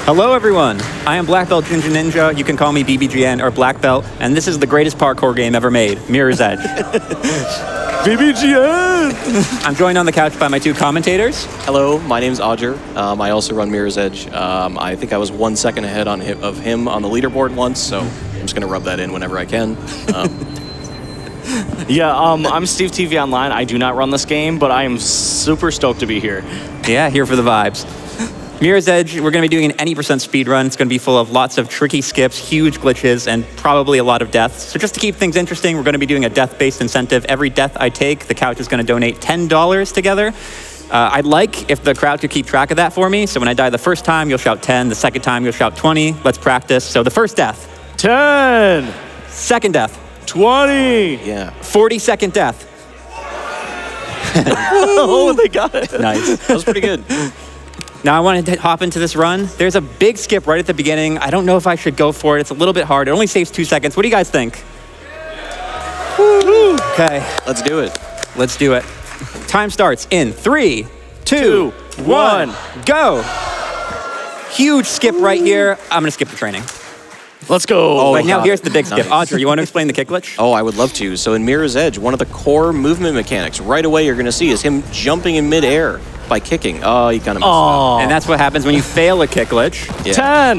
Hello, everyone. I am Blackbeltginganinja. You can call me BBGN or Black Belt, and this is the greatest parkour game ever made, Mirror's Edge. BBGN! I'm joined on the couch by my two commentators. Hello, my name's Odjur. I also run Mirror's Edge. I think I was 1 second ahead of him on the leaderboard once, so I'm just going to rub that in whenever I can. I'm Steve Online. I do not run this game, but I am super stoked to be here. Yeah, here for the vibes. Mirror's Edge, we're going to be doing an any % speed run. It's going to be full of lots of tricky skips, huge glitches, and probably a lot of deaths. So just to keep things interesting, we're going to be doing a death-based incentive. Every death I take, the couch is going to donate $10 together. I'd like if the crowd could keep track of that for me. So when I die the first time, you'll shout 10. The second time, you'll shout 20. Let's practice. So the first death. 10. Second death. 20. Yeah. 40-second death. Oh, they got it. Nice. That was pretty good. Now I want to hop into this run. There's a big skip right at the beginning. I don't know if I should go for it. It's a little bit hard. It only saves 2 seconds. What do you guys think? Woo. Okay. Let's do it. Let's do it. Time starts in 3, 2, 1, go. Huge skip right here. I'm going to skip the training. Let's go. Oh, now here's the big skip. Odjur, you want to explain the kick glitch? Oh, I would love to. So in Mirror's Edge, one of the core movement mechanics right away you're going to see is him jumping in midair by kicking. Oh, he kind of messed up. And that's what happens when you fail a kick glitch. Yeah. 10.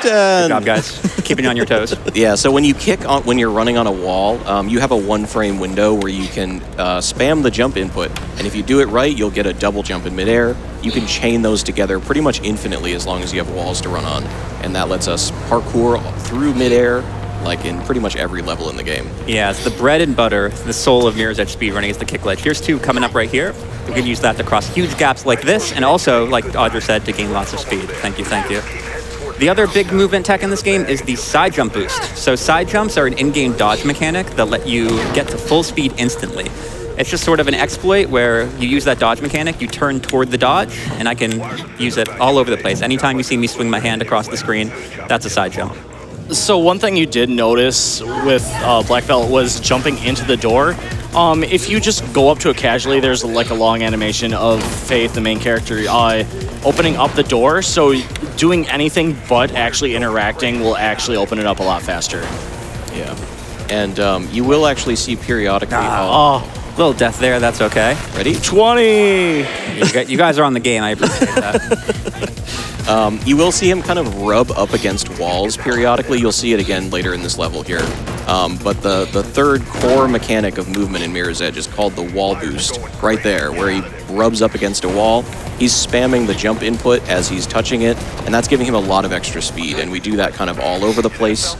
Good job, guys. Keeping you on your toes. Yeah, so when you kick on, when you're running on a wall, you have a 1-frame window where you can spam the jump input. And if you do it right, you'll get a double jump in midair. You can chain those together pretty much infinitely as long as you have walls to run on. And that lets us parkour through midair, like in pretty much every level in the game. Yeah, it's the bread and butter, the soul of Mirror's Edge speedrunning is the kick glitch. Here's two coming up right here. We can use that to cross huge gaps like this, and also, like Odjur said, to gain lots of speed. Thank you, thank you. The other big movement tech in this game is the side jump boost. So side jumps are an in-game dodge mechanic that let you get to full speed instantly. It's just sort of an exploit where you use that dodge mechanic, you turn toward the dodge, and I can use it all over the place. Anytime you see me swing my hand across the screen, that's a side jump. So one thing you did notice with Black Belt was jumping into the door. If you just go up to it casually, there's like a long animation of Faith, the main character, opening up the door. So doing anything but actually interacting will actually open it up a lot faster. Yeah. And you will actually see periodically... Little death there, that's okay. Ready? 20! You guys are on the game, I appreciate that. You will see him kind of rub up against walls periodically. You'll see it again later in this level here. But the third core mechanic of movement in Mirror's Edge is called the wall boost, right there, where he rubs up against a wall. He's spamming the jump input as he's touching it, and that's giving him a lot of extra speed, and we do that kind of all over the place.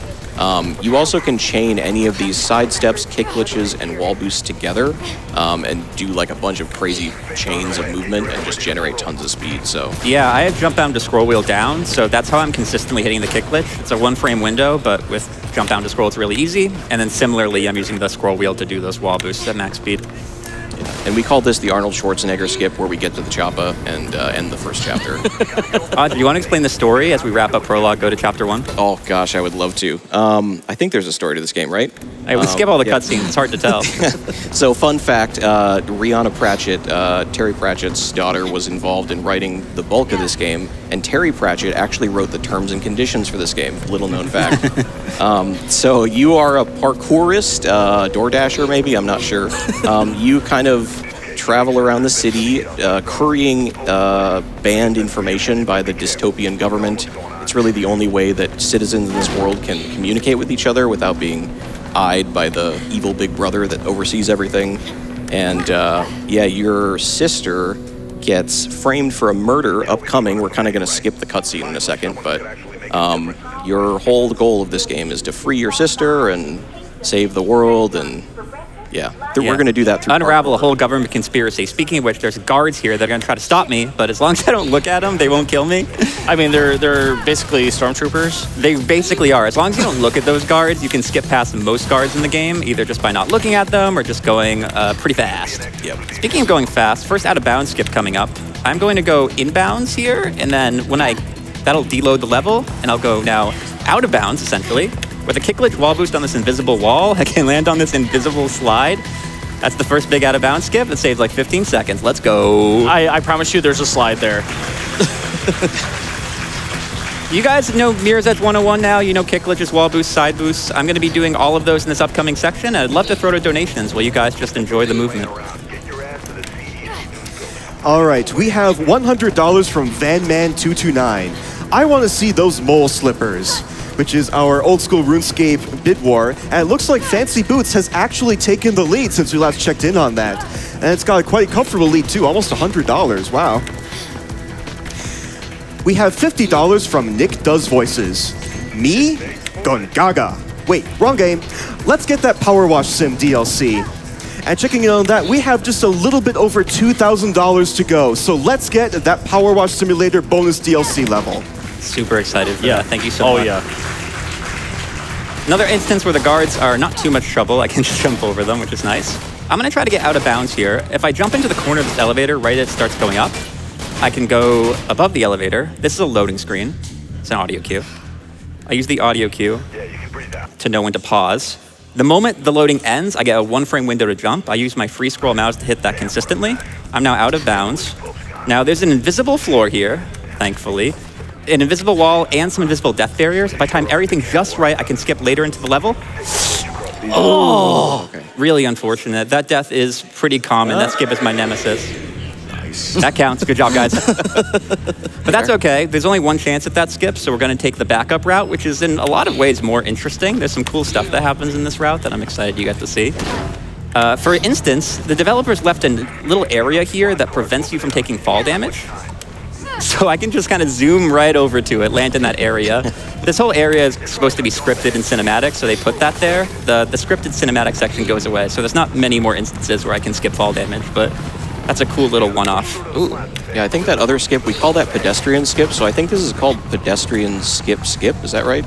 You also can chain any of these side steps, kick glitches, and wall boosts together and do like a bunch of crazy chains of movement and just generate tons of speed. So yeah, I have jump down to scroll wheel down, so that's how I'm consistently hitting the kick glitch. It's a 1-frame window, but with jump down to scroll, it's really easy. And then similarly, I'm using the scroll wheel to do those wall boosts at max speed. Yeah. And we call this the Arnold Schwarzenegger skip, where we get to the choppa and end the first chapter. Odjur, you want to explain the story as we wrap up prologue, go to chapter 1? Oh gosh, I would love to. I think there's a story to this game, right? Hey, we skip all the cutscenes, it's hard to tell. So fun fact, Rihanna Pratchett, Terry Pratchett's daughter, was involved in writing the bulk of this game, and Terry Pratchett actually wrote the terms and conditions for this game, little known fact. So you are a parkourist, DoorDasher maybe, I'm not sure. You kind of travel around the city, currying banned information by the dystopian government. It's really the only way that citizens in this world can communicate with each other without being eyed by the evil big brother that oversees everything. And yeah, your sister gets framed for a murder upcoming. We're kind of going to skip the cutscene in a second, but your whole goal of this game is to free your sister and save the world, and yeah, we're going to do that through unravel a whole government conspiracy. Speaking of which, there's guards here that are going to try to stop me, but as long as I don't look at them, they won't kill me. I mean, they're basically stormtroopers. They basically are. As long as you don't look at those guards, you can skip past most guards in the game, either just by not looking at them or just going pretty fast. Yep. Speaking of going fast, first out of bounds skip coming up. I'm going to go inbounds here, and then when that'll deload the level, and I'll go now out of bounds, essentially. With a kick glitch wall boost on this invisible wall, I can land on this invisible slide. That's the first big out-of-bounds skip. It saves like 15 seconds. Let's go. I promise you there's a slide there. You guys know Mirror's Edge 101 now. You know kick glitches, wall boosts, side boosts. I'm going to be doing all of those in this upcoming section. I'd love to throw to donations while you guys just enjoy the movement. All right, we have $100 from VanMan229. I want to see those mole slippers, which is our old school RuneScape bid war. And it looks like Fancy Boots has actually taken the lead since we last checked in on that. And it's got a quite comfortable lead too, almost $100, wow. We have $50 from Nick Does Voices. Me? Gongaga. Wait, wrong game. Let's get that Power Wash Sim DLC. And checking in on that, we have just a little bit over $2,000 to go. So let's get that Power Wash Simulator bonus DLC level. Super excited for that. Thank you so much. Oh, yeah. Another instance where the guards are not too much trouble. I can just jump over them, which is nice. I'm going to try to get out of bounds here. If I jump into the corner of this elevator right as it starts going up, I can go above the elevator. This is a loading screen. It's an audio cue. I use the audio cue to know when to pause. The moment the loading ends, I get a 1-frame window to jump. I use my free scroll mouse to hit that consistently. I'm now out of bounds. Now there's an invisible floor here, thankfully. An invisible wall and some invisible death barriers. If I time everything just right, I can skip later into the level. Oh, okay. Really unfortunate. That death is pretty common. That skip is my nemesis. That counts. Good job, guys. But that's okay. There's only one chance at that skip, so we're going to take the backup route, which is in a lot of ways more interesting. There's some cool stuff that happens in this route that I'm excited you get to see. For instance, the developers left a little area here that prevents you from taking fall damage. So I can just kind of zoom right over to it, land in that area. This whole area is supposed to be scripted and cinematic, so they put that there. The scripted cinematic section goes away, so there's not many more instances where I can skip fall damage, but that's a cool little one-off. Ooh. Yeah, I think that other skip, we call that pedestrian skip, so I think this is called pedestrian skip. Is that right?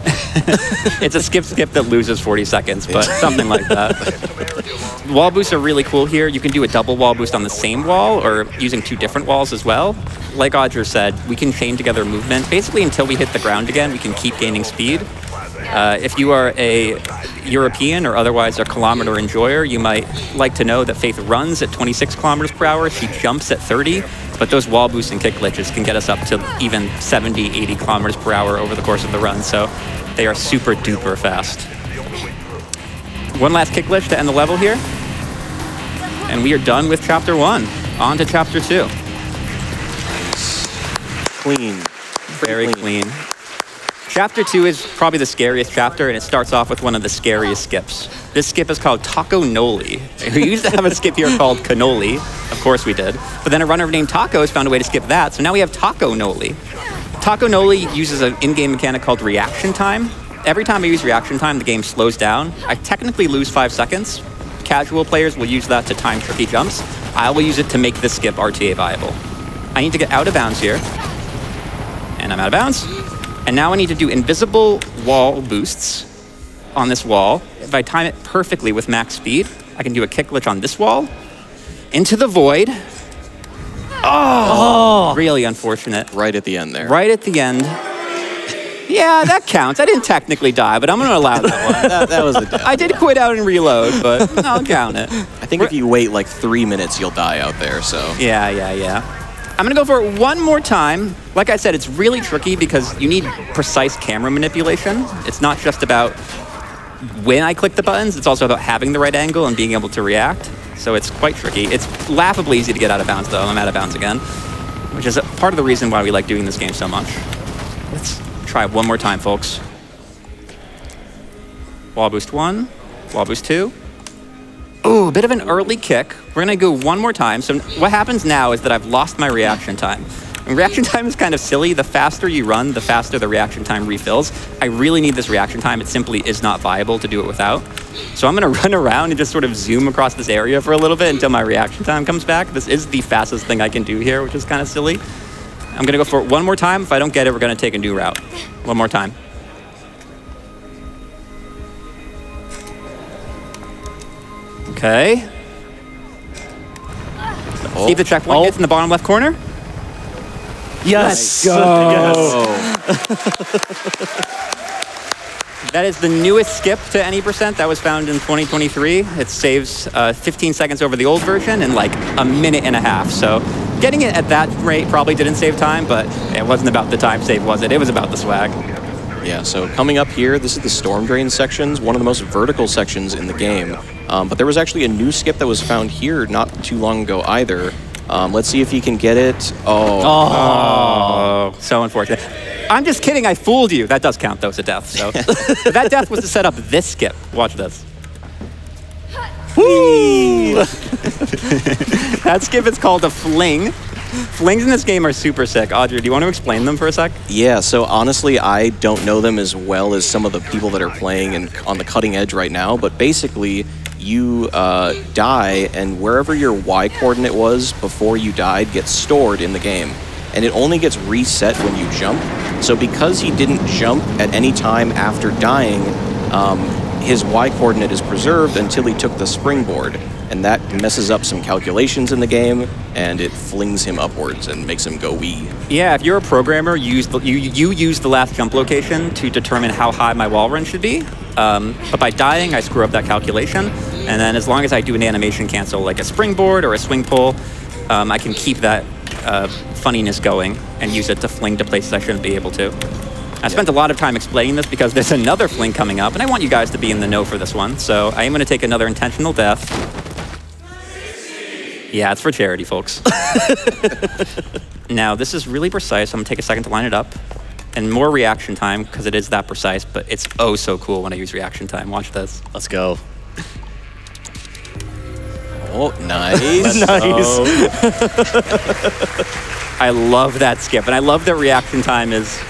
It's a skip that loses 40 seconds, but something like that. Wall boosts are really cool here. You can do a double wall boost on the same wall or using 2 different walls as well. Like Odjur said, we can chain together movement. Basically, until we hit the ground again, we can keep gaining speed. If you are a European or otherwise a kilometer enjoyer, you might like to know that Faith runs at 26 kilometers per hour. She jumps at 30, but those wall boosts and kick glitches can get us up to even 70, 80 kilometers per hour over the course of the run. So they are super duper fast. One last kick glitch to end the level here. And we are done with chapter 1. On to chapter 2. Clean. Very clean. Chapter 2 is probably the scariest chapter, and it starts off with one of the scariest skips. This skip is called Taco Noli. We used to have a skip here called Cannoli. Of course we did. But then a runner named Taco has found a way to skip that, so now we have Taco Noli. Taco Noli uses an in-game mechanic called reaction time. Every time I use reaction time, the game slows down. I technically lose 5 seconds. Casual players will use that to time tricky jumps. I will use it to make this skip RTA viable. I need to get out of bounds here. And I'm out of bounds. And now I need to do invisible wall boosts on this wall. If I time it perfectly with max speed, I can do a kick glitch on this wall, into the void. Oh, really unfortunate. Right at the end there. Right at the end. Yeah, that counts. I didn't technically die, but I'm going to allow that one. that was a death. I did quit out and reload, but I'll count it. I think if you wait like 3 minutes, you'll die out there, so. Yeah. I'm going to go for it one more time. Like I said, it's really tricky because you need precise camera manipulation. It's not just about when I click the buttons, it's also about having the right angle and being able to react. So it's quite tricky. It's laughably easy to get out of bounds, though. I'm out of bounds again, which is part of the reason why we like doing this game so much. Let's try it one more time, folks. Wall boost 1, wall boost 2. Ooh, a bit of an early kick. We're gonna go one more time. So what happens now is that I've lost my reaction time. And reaction time is kind of silly. The faster you run, the faster the reaction time refills. I really need this reaction time. It simply is not viable to do it without. So I'm gonna run around and just sort of zoom across this area for a little bit until my reaction time comes back. This is the fastest thing I can do here, which is kind of silly. I'm gonna go for it one more time. If I don't get it, we're gonna take a new route. One more time. Okay. Oh. See if the checkpoint hits in the bottom left corner. Yes. That is the newest skip to any percent. That was found in 2023. It saves 15 seconds over the old version and like a minute and a half. So Getting it at that rate probably didn't save time, but it wasn't about the time save, was it? It was about the swag. Yeah, so coming up here, this is the Storm Drain sections, one of the most vertical sections in the game. But there was actually a new skip that was found here not too long ago either. Let's see if he can get it. Oh, so unfortunate. I'm just kidding, I fooled you. That does count though as a death, so. That death was to set up this skip. Watch this. Woo! That skip is called a fling. Flings in this game are super sick. Odjur, do you want to explain them for a sec? Yeah, so honestly, I don't know them as well as some of the people that are playing and on the cutting edge right now, but basically, you die, and wherever your Y coordinate was before you died gets stored in the game. And it only gets reset when you jump. So because he didn't jump at any time after dying, his Y coordinate is preserved until he took the springboard. And that messes up some calculations in the game, and it flings him upwards and makes him go wee. Yeah, if you're a programmer, you use the last jump location to determine how high my wall run should be. But by dying, I screw up that calculation. And then as long as I do an animation cancel, like a springboard or a swing pull, I can keep that funniness going and use it to fling to places I shouldn't be able to. I spent a lot of time explaining this because there's another fling coming up, and I want you guys to be in the know for this one. So I am going to take another intentional death. Yeah, it's for charity, folks. Now, this is really precise. I'm going to take a second to line it up. And more reaction time, because it is that precise, but it's oh so cool when I use reaction time. Watch this. Let's go. Oh, nice. Nice. I love that skip, and I love that reaction time is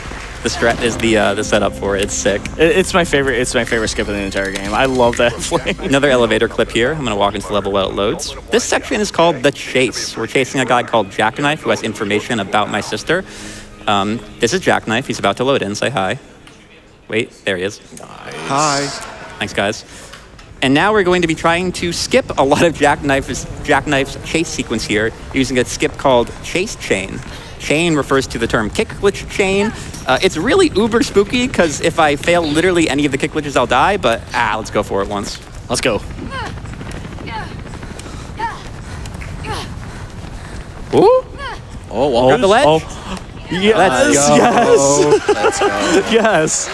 the setup for it. It's sick. It's my favorite. It's my favorite skip in the entire game. I love that fling. Another elevator clip here. I'm going to walk into the level while it loads. This section is called The Chase. We're chasing a guy called Jackknife who has information about my sister. This is Jackknife. He's about to load in. Say hi. Wait, there he is. Nice. Hi. Thanks, guys. And now we're going to be trying to skip a lot of Jackknife's chase sequence here using a skip called Chase Chain. Chain refers to the term kick glitch chain. It's really uber spooky because if I fail literally any of the kick glitches, I'll die, but let's go for it once. Let's go. Ooh. Oh, well, Grab the ledge. Oh. Yes. Let's go. Yes.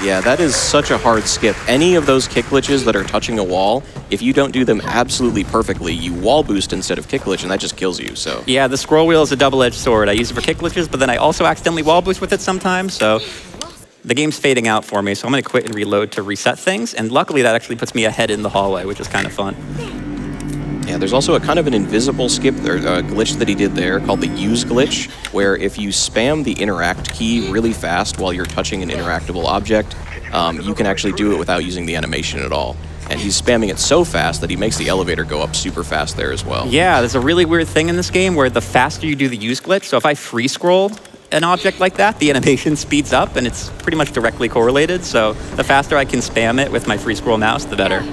Yeah, that is such a hard skip. Any of those kick glitches that are touching a wall, if you don't do them absolutely perfectly, you wall boost instead of kick glitch, and that just kills you, so. Yeah, the scroll wheel is a double-edged sword. I use it for kick glitches, but then I also accidentally wall boost with it sometimes, so the game's fading out for me, so I'm going to quit and reload to reset things, and luckily that actually puts me ahead in the hallway, which is kind of fun. Yeah, there's also a kind of an invisible skip, or glitch that he did there called the use glitch, where if you spam the interact key really fast while you're touching an interactable object, you can actually do it without using the animation at all. And he's spamming it so fast that he makes the elevator go up super fast there as well. Yeah, there's a really weird thing in this game where the faster you do the use glitch, so if I free scroll an object like that, the animation speeds up, and it's pretty much directly correlated, so the faster I can spam it with my free scroll mouse, the better.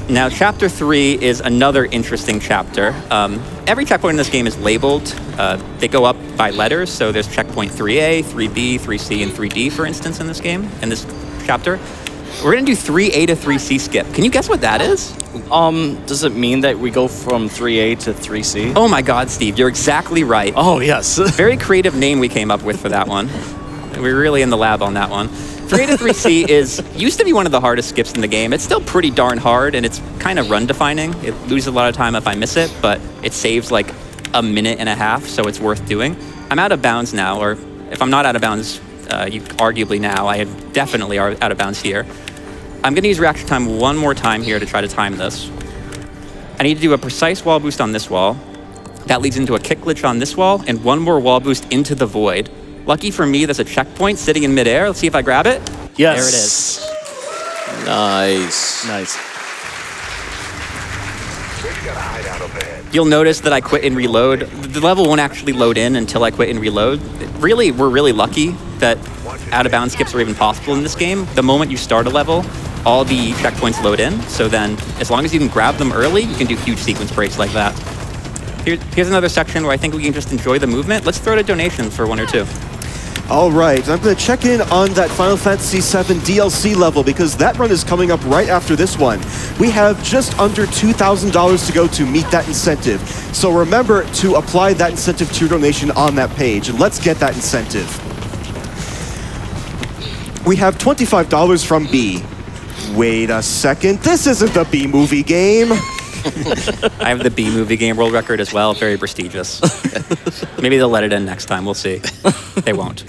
Now, Chapter 3 is another interesting chapter. Every checkpoint in this game is labeled. They go up by letters, so there's checkpoint 3A, 3B, 3C, and 3D, for instance, in this game, in this chapter. We're going to do 3A to 3C skip. Can you guess what that is? Does it mean that we go from 3A to 3C? Oh my God, Steve, you're exactly right. Oh, yes. Very creative name we came up with for that one. We're really in the lab on that one. 3A to 3C used to be one of the hardest skips in the game. It's still pretty darn hard, and it's kind of run-defining. It loses a lot of time if I miss it, but it saves like a minute and a half, so it's worth doing. I'm out of bounds now, or if I'm not out of bounds, arguably now, I definitely are out of bounds here. I'm going to use reaction time one more time here to try to time this. I need to do a precise wall boost on this wall. That leads into a kick glitch on this wall, and one more wall boost into the void. Lucky for me, there's a checkpoint sitting in midair. Let's see if I grab it. Yes. There it is. Nice. Nice. You'll notice that I quit and reload. The level won't actually load in until I quit and reload. Really, we're really lucky that out-of-bounds skips are even possible in this game. The moment you start a level, all the checkpoints load in. So then, as long as you can grab them early, you can do huge sequence breaks like that. Here's another section where I think we can just enjoy the movement. Let's throw out a donation for one or two. All right, I'm going to check in on that Final Fantasy VII DLC level because that run is coming up right after this one. We have just under $2,000 to go to meet that incentive. So remember to apply that incentive to your donation on that page. And let's get that incentive. We have $25 from B. Wait a second, this isn't the B movie game. I have the B movie game world record as well, very prestigious. Maybe they'll let it in next time, we'll see. They won't.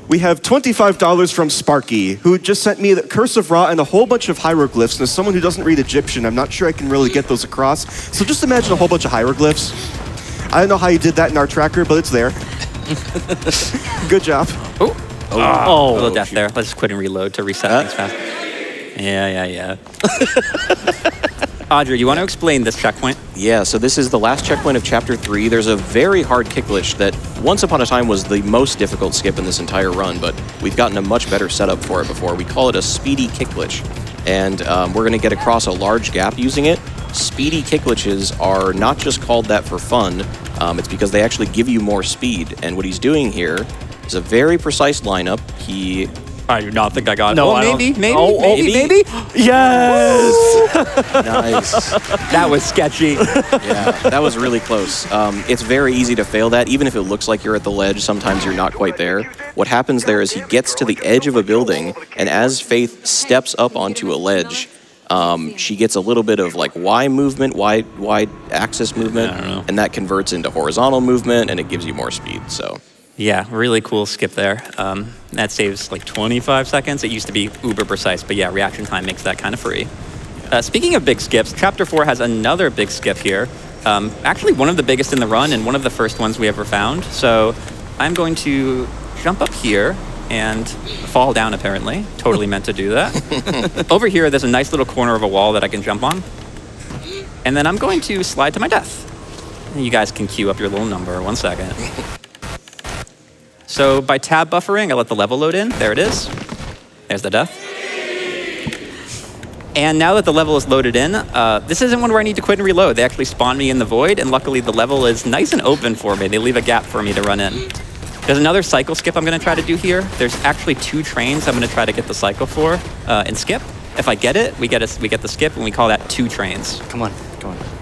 We have $25 from Sparky, who just sent me the Curse of Ra and a whole bunch of hieroglyphs. And as someone who doesn't read Egyptian, I'm not sure I can really get those across. So just imagine a whole bunch of hieroglyphs. I don't know how you did that in our tracker, but it's there. Good job. Oh, a little death there. Let's just quit and reload to reset things fast. Yeah. Odjur, you want to explain this checkpoint? Yeah, so this is the last checkpoint of Chapter 3. There's a very hard kick glitch that once upon a time was the most difficult skip in this entire run, but we've gotten a much better setup for it before. We call it a speedy kick glitch, and we're going to get across a large gap using it. Speedy kick glitches are not just called that for fun, it's because they actually give you more speed, and what he's doing here is a very precise lineup. I do not think I got it. No, maybe. maybe. Yes! Nice. That was sketchy. Yeah, that was really close. It's very easy to fail that. Even if it looks like you're at the ledge, sometimes you're not quite there. What happens there is he gets to the edge of a building, and as Faith steps up onto a ledge, she gets a little bit of like Y movement, Y axis movement, and that converts into horizontal movement, and it gives you more speed, so... Yeah, really cool skip there. That saves like 25 seconds. It used to be uber precise, but yeah, reaction time makes that kind of free. Speaking of big skips, Chapter 4 has another big skip here. Actually, one of the biggest in the run and one of the first ones we ever found. So I'm going to jump up here and fall down, apparently. Totally meant to do that. Over here, there's a nice little corner of a wall that I can jump on. And then I'm going to slide to my death. You guys can queue up your little number. 1 second. So by tab buffering, I let the level load in. There it is. There's the death. And now that the level is loaded in, this isn't one where I need to quit and reload. They actually spawn me in the void, and luckily the level is nice and open for me. They leave a gap for me to run in. There's another cycle skip I'm going to try to do here. There's actually 2 trains I'm going to try to get the cycle for and skip. If I get it, we get the skip, and we call that 2 trains. Come on.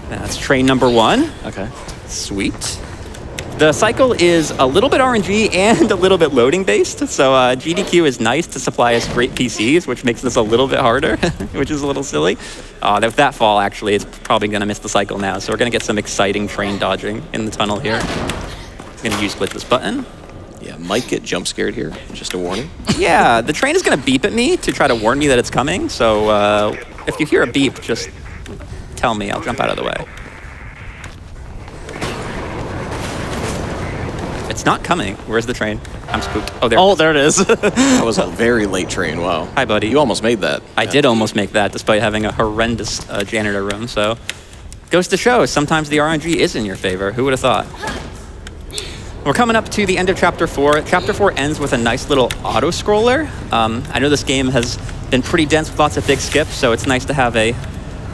That's train number 1. Okay. Sweet. The cycle is a little bit RNG and a little bit loading based, so GDQ is nice to supply us great PCs, which makes this a little bit harder, which is a little silly. With that fall, actually, it's probably going to miss the cycle now, so we're going to get some exciting train dodging in the tunnel here. I'm going to use glitch this button. Yeah, might get jump scared here, just a warning. Yeah, the train is going to beep at me to try to warn me that it's coming, so if you hear a beep, just tell me, I'll jump out of the way. It's not coming. Where's the train? I'm spooked. Oh, there. Oh, there it is. That was a very late train. Wow. Hi, buddy. You almost made that. I did almost make that, despite having a horrendous janitor room. So, goes to show, sometimes the RNG is in your favor. Who would have thought? We're coming up to the end of Chapter 4. Chapter 4 ends with a nice little auto-scroller. I know this game has been pretty dense with lots of big skips, so it's nice to have a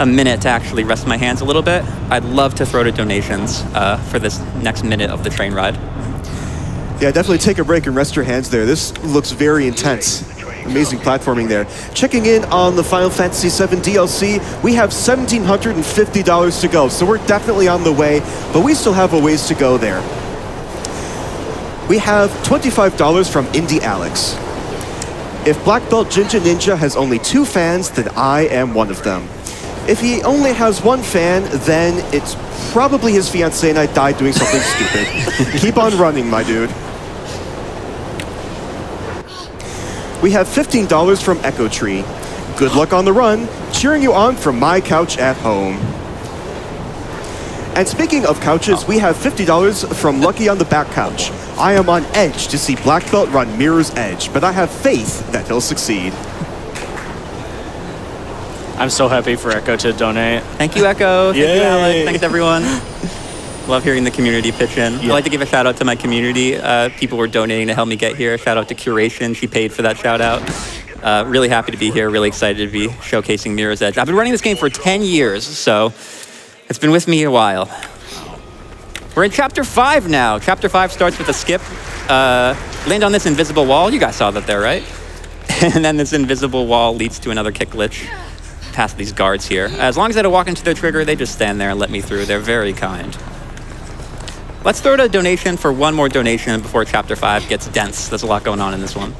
minute to actually rest my hands a little bit. I'd love to throw to donations for this next minute of the train ride. Yeah, definitely take a break and rest your hands there. This looks very intense. Amazing platforming there. Checking in on the Final Fantasy VII DLC, we have $1,750 to go, so we're definitely on the way, but we still have a ways to go there. We have $25 from Indie Alex. If Blackbeltginganinja has only 2 fans, then I am one of them. If he only has 1 fan, then it's probably his fiancée and I died doing something stupid. Keep on running, my dude. We have $15 from Echo Tree. Good luck on the run, cheering you on from my couch at home. And speaking of couches, we have $50 from Lucky on the back couch. I am on edge to see Black Belt run Mirror's Edge, but I have faith that he'll succeed. I'm so happy for Echo to donate. Thank you, Echo. Thank you, Alex. Yay. Thanks, everyone. Love hearing the community pitch in. I'd like to give a shout out to my community. People were donating to help me get here. Shout out to Curation. She paid for that shout out. Really happy to be here. Really excited to be showcasing Mirror's Edge. I've been running this game for 10 years, so it's been with me a while. We're in Chapter 5 now. Chapter 5 starts with a skip. Land on this invisible wall. You guys saw that there, right? And then this invisible wall leads to another kick glitch past these guards here. As long as I don't walk into their trigger, they just stand there and let me through. They're very kind. Let's throw out a donation for one more donation before Chapter 5 gets dense. There's a lot going on in this one.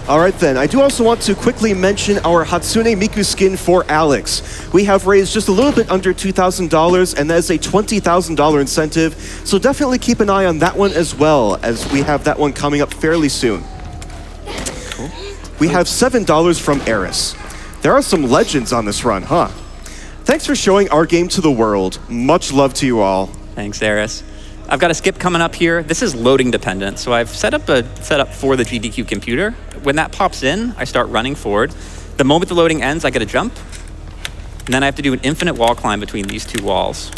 All right, then. I do also want to quickly mention our Hatsune Miku skin for Alex. We have raised just a little bit under $2,000, and that is a $20,000 incentive. So definitely keep an eye on that one as well, as we have that one coming up fairly soon. Cool. We have $7 from Eris. There are some legends on this run, huh? Thanks for showing our game to the world. Much love to you all. Thanks, Eris. I've got a skip coming up here. This is loading dependent, so I've set up a setup for the GDQ computer. When that pops in, I start running forward. The moment the loading ends, I get a jump. And then I have to do an infinite wall climb between these two walls.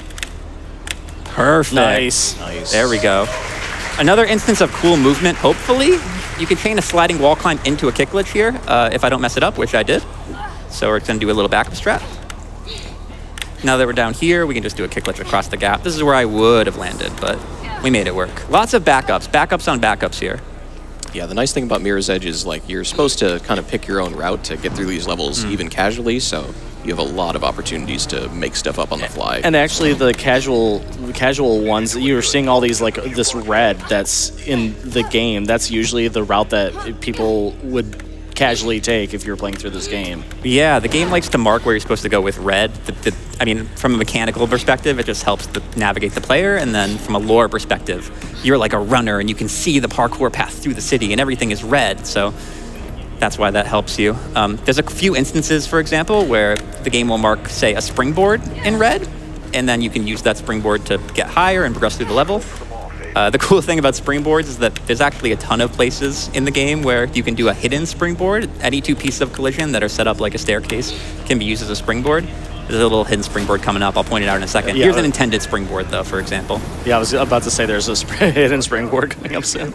Perfect. Nice. There we go. Another instance of cool movement, hopefully. You can chain a sliding wall climb into a kick glitch here, if I don't mess it up, which I did. So we're gonna do a little backup strat. Now that we're down here, we can just do a kick glitch across the gap. This is where I would have landed, but we made it work. Lots of backups, backups on backups here. Yeah, the nice thing about Mirror's Edge is like you're supposed to kind of pick your own route to get through these levels even casually, so you have a lot of opportunities to make stuff up on the fly. And actually the casual ones, you're seeing all these, like this red that's in the game, that's usually the route that people would casually take if you're playing through this game. Yeah, the game likes to mark where you're supposed to go with red. I mean, from a mechanical perspective, it just helps to navigate the player, and then from a lore perspective, you're like a runner and you can see the parkour path through the city and everything is red, so that's why that helps you. There's a few instances, for example, where the game will mark, say, a springboard in red, and then you can use that springboard to get higher and progress through the level. The cool thing about springboards is that there's actually a ton of places in the game where you can do a hidden springboard. Any two pieces of collision that are set up like a staircase can be used as a springboard. There's a little hidden springboard coming up. I'll point it out in a second. Yeah, here's an intended springboard, though, for example. Yeah, I was about to say there's a hidden springboard coming up soon.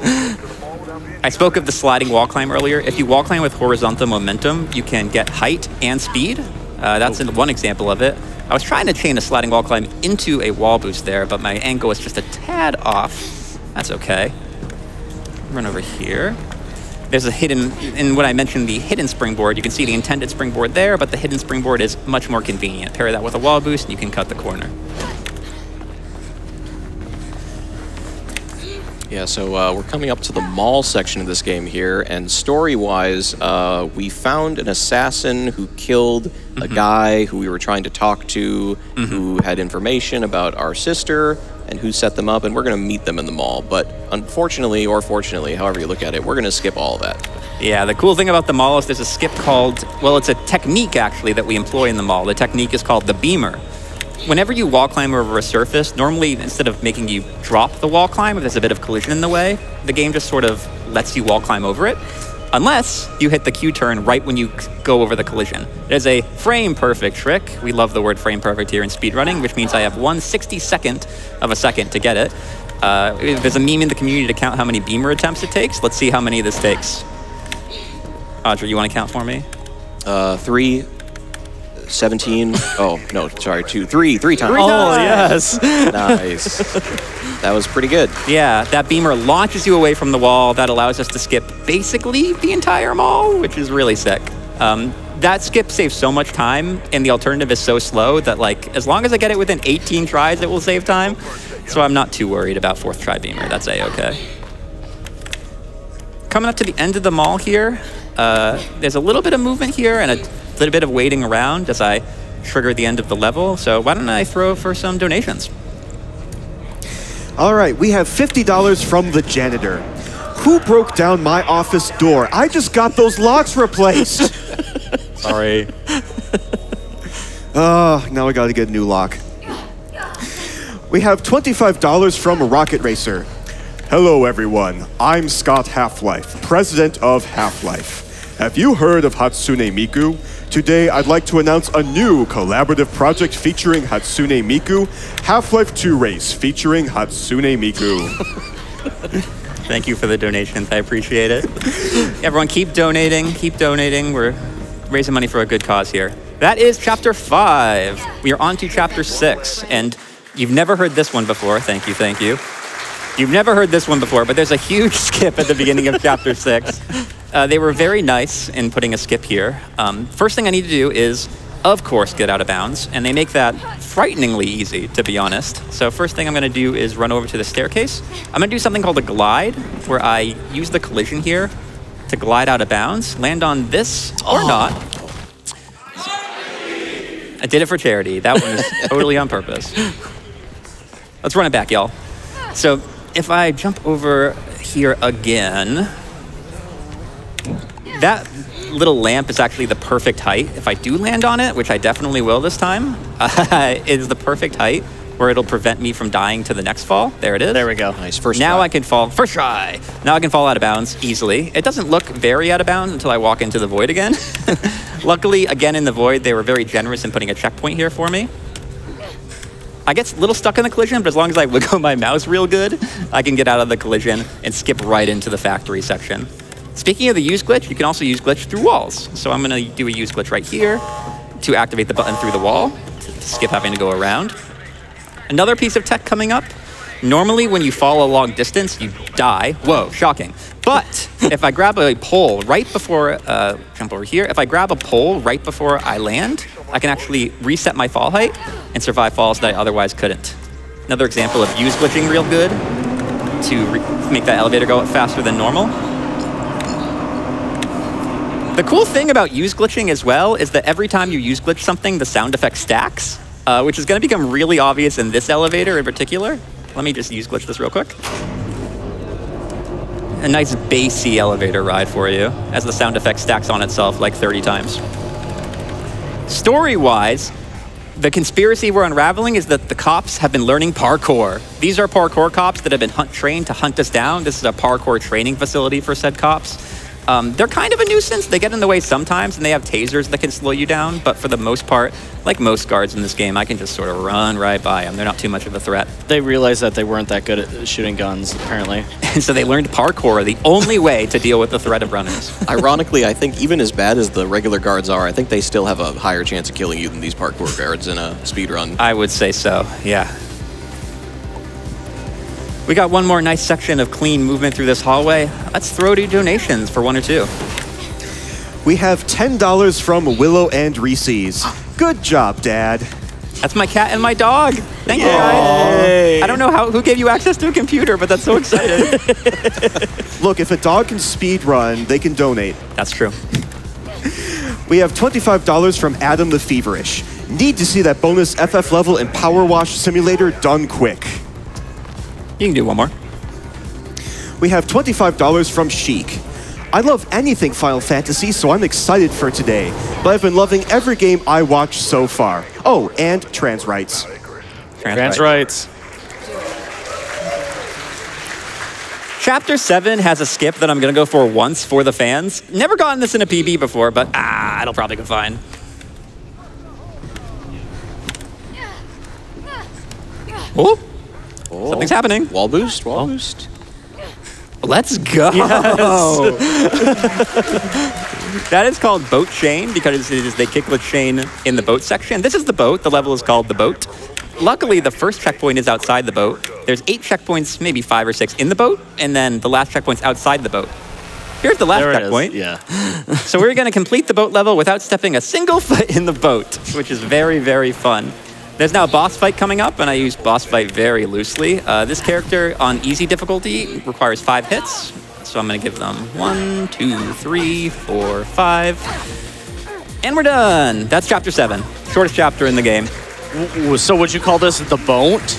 I spoke of the sliding wall climb earlier. If you wall climb with horizontal momentum, you can get height and speed. That's one example of it. I was trying to chain a sliding wall climb into a wall boost there, but my angle is just a tad off. That's okay. Run over here. There's a hidden, and when I mentioned the hidden springboard, you can see the intended springboard there, but the hidden springboard is much more convenient. Pair that with a wall boost, and you can cut the corner. Yeah, so we're coming up to the mall section of this game here, and story-wise, we found an assassin who killed a guy who we were trying to talk to, who had information about our sister, and who set them up, and we're going to meet them in the mall. But unfortunately, or fortunately, however you look at it, we're going to skip all of that. Yeah, the cool thing about the mall is there's a skip called, well, it's a technique, actually, that we employ in the mall. The technique is called the beamer. Whenever you wall climb over a surface, normally instead of making you drop the wall climb, if there's a bit of collision in the way, the game just sort of lets you wall climb over it, unless you hit the Q turn right when you go over the collision. It is a frame-perfect trick. We love the word frame-perfect here in speedrunning, which means I have 1/62nd of a second to get it. There's a meme in the community to count how many beamer attempts it takes. Let's see how many this takes. Audrey, you want to count for me? 3, 17. Oh, no, sorry, 2, 3 times. Oh, yes. Nice. That was pretty good. Yeah, that beamer launches you away from the wall. That allows us to skip basically the entire mall, which is really sick. That skip saves so much time, and the alternative is so slow that, like, as long as I get it within 18 tries, it will save time. So I'm not too worried about 4th try beamer. That's A-okay. Coming up to the end of the mall here, there's a little bit of movement here and a little bit of waiting around as I trigger the end of the level. So why don't I throw for some donations? All right, we have $50 from the janitor. Who broke down my office door? I just got those locks replaced. Sorry. Oh, now I gotta get a new lock. We have $25 from Rocket Racer. Hello, everyone. I'm Scott Half-Life, president of Half-Life. Have you heard of Hatsune Miku? Today, I'd like to announce a new collaborative project featuring Hatsune Miku, Half-Life 2 Race featuring Hatsune Miku. Thank you for the donations. I appreciate it. Everyone, keep donating. Keep donating. We're raising money for a good cause here. That is Chapter 5. We are on to Chapter 6. And You've never heard this one before. Thank you, thank you. You've never heard this one before, but there's a huge skip at the beginning of Chapter 6. They were very nice in putting a skip here. First thing I need to do is, of course, get out of bounds, and they make that frighteningly easy, to be honest. So first thing I'm going to do is run over to the staircase. I'm going to do something called a glide, where I use the collision here to glide out of bounds, land on this or not. I did it for charity. That one is totally on purpose. Let's run it back, y'all. So if I jump over here again, that little lamp is actually the perfect height. If I do land on it, which I definitely will this time, it is the perfect height where it'll prevent me from dying to the next fall. There it is. There we go. Nice, first Now try. I can fall, first try. Now I can fall out of bounds easily. It doesn't look very out of bounds until I walk into the void again. Luckily, again in the void, they were very generous in putting a checkpoint here for me. I get a little stuck in the collision, but as long as I wiggle my mouse real good, I can get out of the collision and skip right into the factory section. Speaking of the use glitch, you can also use glitch through walls. So I'm gonna do a use glitch right here to activate the button through the wall, to skip having to go around. Another piece of tech coming up. Normally when you fall a long distance, you die. Whoa, shocking. But if I grab a pole right before, jump over here, if I grab a pole right before I land, I can actually reset my fall height and survive falls that I otherwise couldn't. Another example of use glitching real good to make that elevator go up faster than normal. The cool thing about use glitching as well is that every time you use glitch something, the sound effect stacks, which is going to become really obvious in this elevator in particular. Let me just use glitch this real quick. A nice bassy elevator ride for you as the sound effect stacks on itself like 30 times. Story-wise, the conspiracy we're unraveling is that the cops have been learning parkour. These are parkour cops that have been trained to hunt us down. This is a parkour training facility for said cops. They're kind of a nuisance. They get in the way sometimes, and they have tasers that can slow you down. But for the most part, like most guards in this game, I can just sort of run right by them. They're not too much of a threat. They realized that they weren't that good at shooting guns, apparently. And so they learned parkour, the only way to deal with the threat of runners. Ironically, I think even as bad as the regular guards are, I think they still have a higher chance of killing you than these parkour guards in a speed run. I would say so, yeah. We got one more nice section of clean movement through this hallway. Let's throw to donations for one or two. We have $10 from Willow and Reese's. Good job, Dad. That's my cat and my dog. Thank you, guys. I don't know who gave you access to a computer, but that's so exciting. Look, if a dog can speed run, they can donate. That's true. We have $25 from Adam the Feverish. Need to see that bonus FF level in Power Wash Simulator done quick. You can do one more. We have $25 from Sheik. I love anything Final Fantasy, so I'm excited for today. But I've been loving every game I watched so far. Oh, and trans rights. Trans rights. Chapter 7 has a skip that I'm going to go for once for the fans. Never gotten this in a PB before, but it'll probably go fine. Oh, something's happening. Wall boost, wall boost. Let's go. Yes. That is called boat chain because they kick the chain in the boat section. This is the boat. The level is called the boat. Luckily, the first checkpoint is outside the boat. There's 8 checkpoints, maybe 5 or 6 in the boat, and then the last checkpoint's outside the boat. Here's the last checkpoint. Yeah. So we're going to complete the boat level without stepping a single foot in the boat, which is very, very fun. There's now a boss fight coming up, and I use boss fight very loosely. This character on easy difficulty requires 5 hits, so I'm going to give them 1, 2, 3, 4, 5. And we're done. That's Chapter 7. Shortest chapter in the game. So would you call this the boat?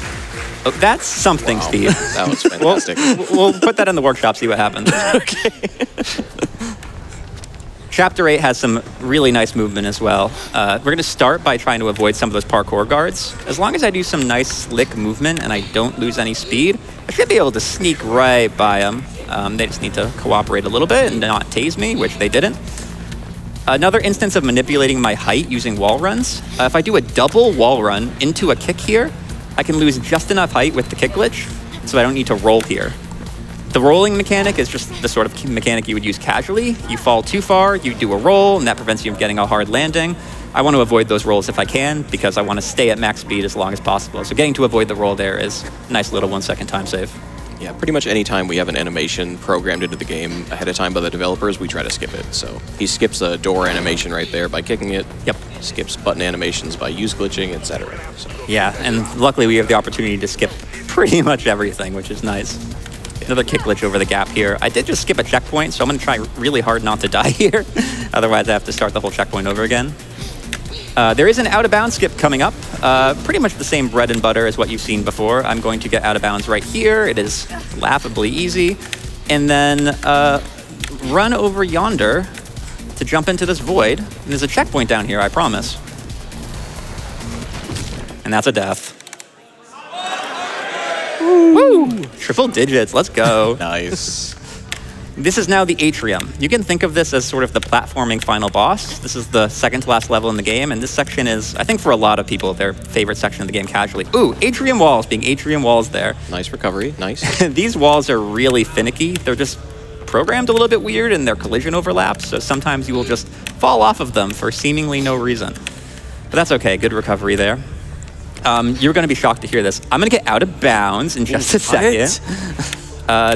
Oh, that's something, Steve. That was fantastic. We'll put that in the workshop, see what happens. Okay. Chapter 8 has some really nice movement as well. We're going to start by trying to avoid some of those parkour guards. As long as I do some nice slick movement and I don't lose any speed, I should be able to sneak right by them. They just need to cooperate a little bit and not tase me, which they didn't. Another instance of manipulating my height using wall runs. If I do a double wall run into a kick here, I can lose just enough height with the kick glitch, so I don't need to roll here. The rolling mechanic is just the sort of mechanic you would use casually. You fall too far, you do a roll, and that prevents you from getting a hard landing. I want to avoid those rolls if I can because I want to stay at max speed as long as possible. So getting to avoid the roll there is a nice little 1 second time save. Yeah, pretty much any time we have an animation programmed into the game ahead of time by the developers, we try to skip it. So he skips a door animation right there by kicking it. Yep. Skips button animations by use glitching, etc. So. Yeah, and luckily we have the opportunity to skip pretty much everything, which is nice. Another kick glitch over the gap here. I did just skip a checkpoint, so I'm going to try really hard not to die here. Otherwise, I have to start the whole checkpoint over again. There is an out-of-bounds skip coming up. Pretty much the same bread and butter as what you've seen before. I'm going to get out of bounds right here. It is laughably easy. And then run over yonder to jump into this void. And there's a checkpoint down here, I promise. And that's a death. Woo! Triple digits, let's go. Nice. This is now the atrium. You can think of this as sort of the platforming final boss. This is the second to last level in the game, and this section is, I think for a lot of people, their favorite section of the game casually. Ooh, atrium walls, being atrium walls there. Nice recovery, nice. These walls are really finicky. They're just programmed a little bit weird in their collision overlaps, so sometimes you will just fall off of them for seemingly no reason. But that's okay, good recovery there. You're gonna be shocked to hear this. I'm gonna get out of bounds in just a second.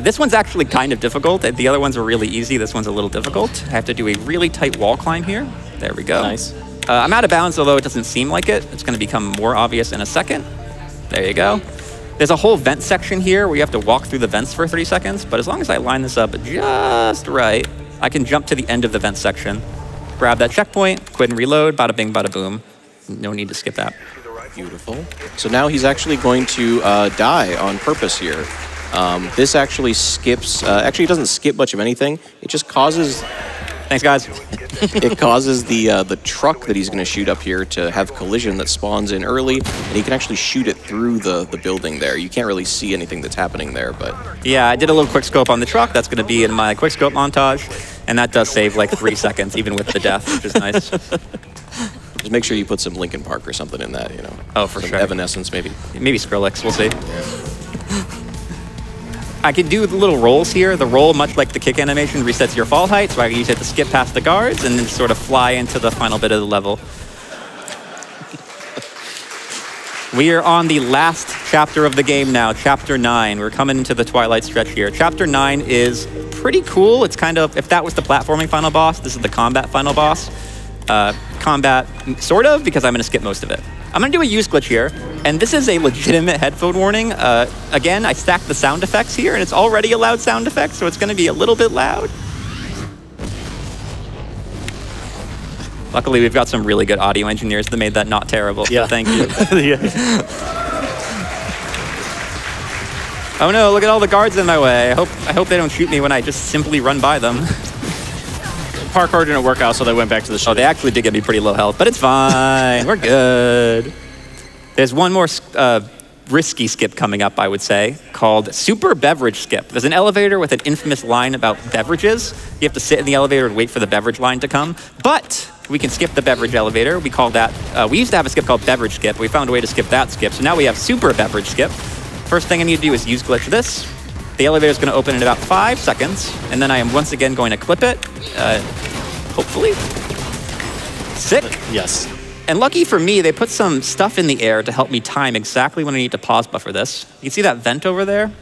This one's actually kind of difficult. The other ones are really easy. This one's a little difficult. I have to do a really tight wall climb here. There we go. Nice. I'm out of bounds, although it doesn't seem like it. It's going to become more obvious in a second. There you go. There's a whole vent section here where you have to walk through the vents for 30 seconds. But as long as I line this up just right, I can jump to the end of the vent section, grab that checkpoint, quit and reload, bada bing, bada boom. No need to skip that. Beautiful. So now he's actually going to die on purpose here. This actually skips, actually it doesn't skip much of anything. It just causes... Thanks, guys. It causes the truck that he's going to shoot up here to have collision that spawns in early, and he can actually shoot it through the building there. You can't really see anything that's happening there, but... Yeah, I did a little quick scope on the truck. That's going to be in my quick scope montage, and that does save like 3 seconds, even with the death, which is nice. Just make sure you put some Linkin Park or something in that, you know. Oh, for some sure. Evanescence, maybe. Maybe Skrillex, we'll see. I can do the little rolls here. The roll, much like the kick animation, resets your fall height, so I can use it to skip past the guards and then sort of fly into the final bit of the level. We are on the last chapter of the game now, Chapter 9. We're coming into the twilight stretch here. Chapter 9 is pretty cool. It's kind of, if that was the platforming final boss, this is the combat final boss. Combat, sort of, because I'm going to skip most of it. I'm going to do a use glitch here, and this is a legitimate headphone warning. Again, I stacked the sound effects here, and it's already a loud sound effect, so it's going to be a little bit loud. Luckily, we've got some really good audio engineers that made that not terrible. Yeah. Thank you. Yeah. Oh no, look at all the guards in my way. I hope they don't shoot me when I just simply run by them. Parkour didn't work out, so they went back to the show. Oh, they actually did get me pretty low health, but it's fine. We're good. There's one more risky skip coming up, I would say, called Super Beverage Skip. There's an elevator with an infamous line about beverages. You have to sit in the elevator and wait for the beverage line to come. But we can skip the beverage elevator. We call that, we used to have a skip called Beverage Skip. We found a way to skip that skip. So now we have Super Beverage Skip. First thing I need to do is use glitch this. The elevator is going to open in about 5 seconds, and then I am once again going to clip it, hopefully. Sick. Yes. And lucky for me, they put some stuff in the air to help me time exactly when I need to pause buffer this. You can see that vent over there?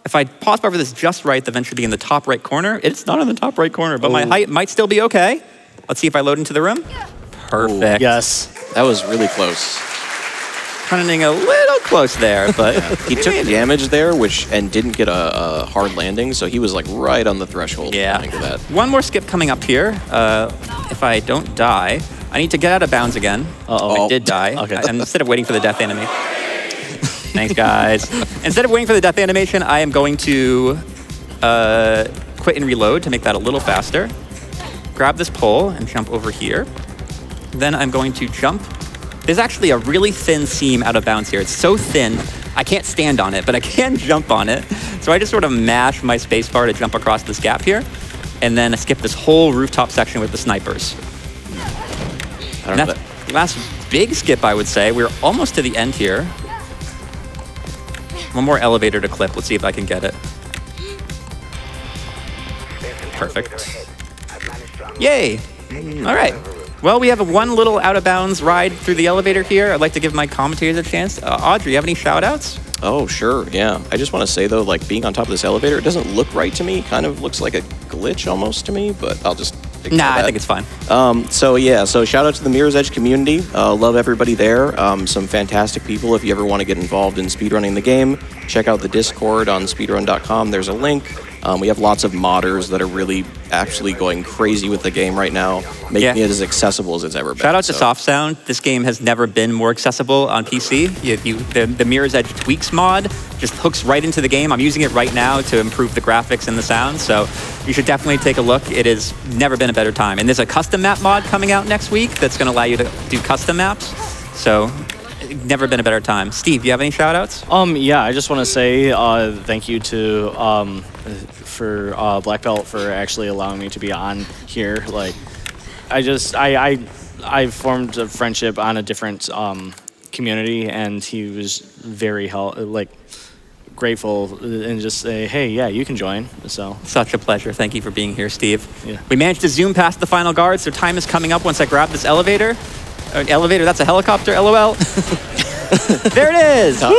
If I pause buffer this just right, the vent should be in the top right corner. It's not in the top right corner, but my height might still be okay. Let's see if I load into the room. Perfect. Ooh, yes. That was really close. Running a little close there, but he took damage there, and didn't get a hard landing, so he was like right on the threshold. Yeah. To that. One more skip coming up here. If I don't die, I need to get out of bounds again. I did die. Okay. And instead of waiting for the death animation. Thanks, guys. Instead of waiting for the death animation, I am going to quit and reload to make that a little faster. Grab this pole and jump over here. Then I'm going to jump. There's actually a really thin seam out of bounds here. It's so thin, I can't stand on it, but I can jump on it. So I just sort of mash my spacebar to jump across this gap here, and then I skip this whole rooftop section with the snipers. And that's the last big skip, I would say. We're almost to the end here. One more elevator to clip. Let's see if I can get it. Perfect. Yay! All right. Well, we have one little out-of-bounds ride through the elevator here. I'd like to give my commentators a chance. Audrey, you have any shout-outs? Oh, sure, yeah. I just want to say, though, like, being on top of this elevator, it doesn't look right to me. Kind of looks like a glitch almost to me, but I'll just ignore that. I think it's fine. So shout out to the Mirror's Edge community. Love everybody there. Some fantastic people. If you ever want to get involved in speedrunning the game, check out the Discord on speedrun.com. There's a link. We have lots of modders that are really actually going crazy with the game right now, making it as accessible as it's ever been. Shout out to Soft Sound. This game has never been more accessible on PC. The Mirror's Edge Tweaks mod just hooks right into the game. I'm using it right now to improve the graphics and the sound, so you should definitely take a look. It has never been a better time. And there's a custom map mod coming out next week that's going to allow you to do custom maps. So never been a better time. Steve, you have any shout outs? Yeah, I just want to say thank you to for Black Belt for actually allowing me to be on here. Like, I formed a friendship on a different community, and he was very grateful and just say, hey, yeah, you can join. So such a pleasure. Thank you for being here, Steve. Yeah. We managed to zoom past the final guard, so time is coming up once I grab this elevator. An elevator, that's a helicopter, LOL. There it is. Woo!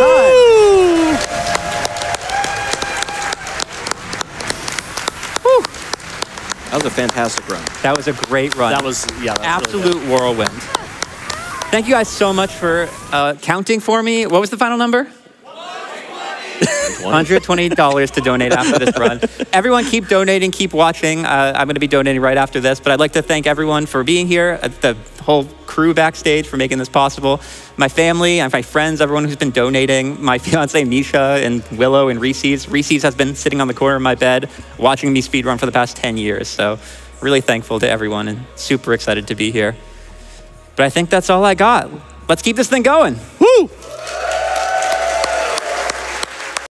That was a fantastic run. That was a great run. that was absolute really whirlwind. Thank you guys so much for counting for me. What was the final number? $120 to donate after this run. Everyone keep donating, keep watching. I'm going to be donating right after this, but I'd like to thank everyone for being here, the whole crew backstage for making this possible, my family and my friends, everyone who's been donating, my fiance Misha and Willow and Reese's. Reese's has been sitting on the corner of my bed watching me speedrun for the past 10 years, so really thankful to everyone and super excited to be here. But I think that's all I got. Let's keep this thing going. Woo!